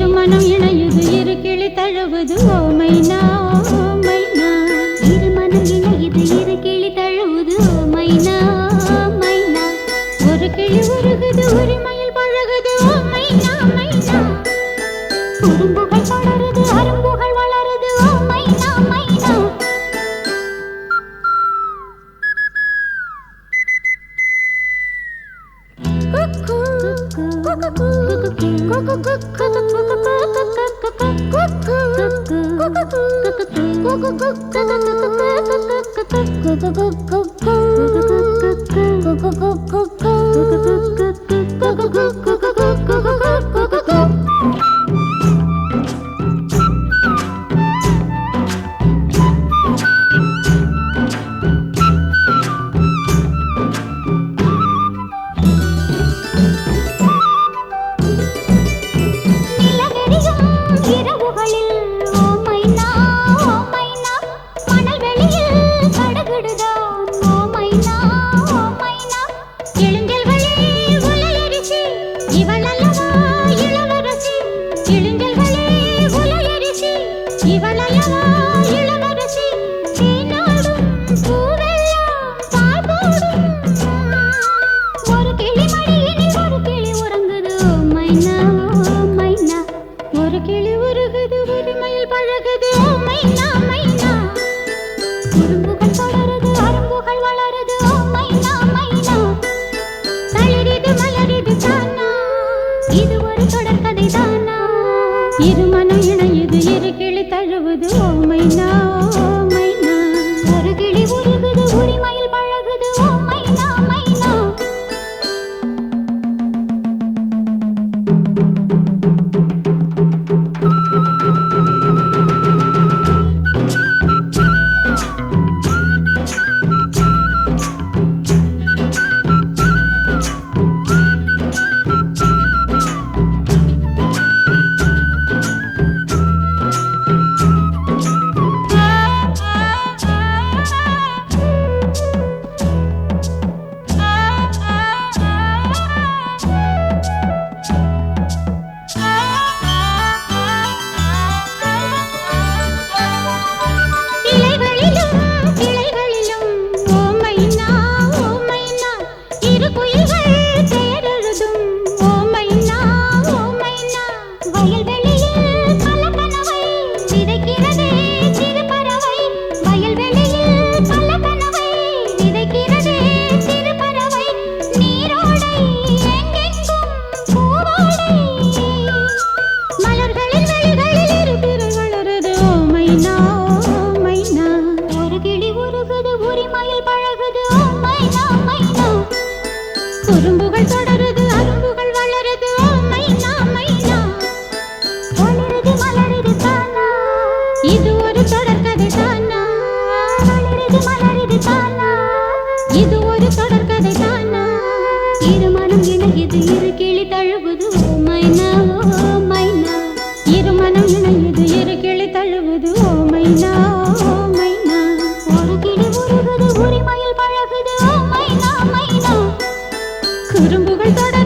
இருமனம் இணையுது இரு கிளி தழுவது ஓ மைனா ஓ மைனா. இருமனம் இணையுது இரு கிளி தழுவுது ஓ மைனா மைனா. ஒரு கிளி உருகுது உரிமையில் பழகுது ஓ மைனா மைனா. குறும்புகள் தொடருது அரும்புகள் வளருது ஓ மைனா மைனா. இருமனம் இணையுது இரு கிளி தழுவுது ஓ மைனா ஓ மைனா. ஒரு கிளி உருகுது உரிமையில் பழகுது ஓ மைனா மைனா. குறும்புகள் தொடருது அரும்புகள் வளருது ஓ மைனா மைனா. வளருது மலருது தானா. இது ஒரு தொடர்கதை தானா. வளருது மலருது தானா. இது ஒரு தொடர்கதை தானா. இருமனம் இணையுது இரு கிளி தழுவுது ஓ மைனா ஓ மைனா. இருமனம் இணையுது இரு கிளி தழுவுது ஓ மைனா ஓ மைனா. ஒரு கிளி உருகுது உரிமையில் பழகுது ஓ மைனா மைனா. குறும்புகள் தொடர்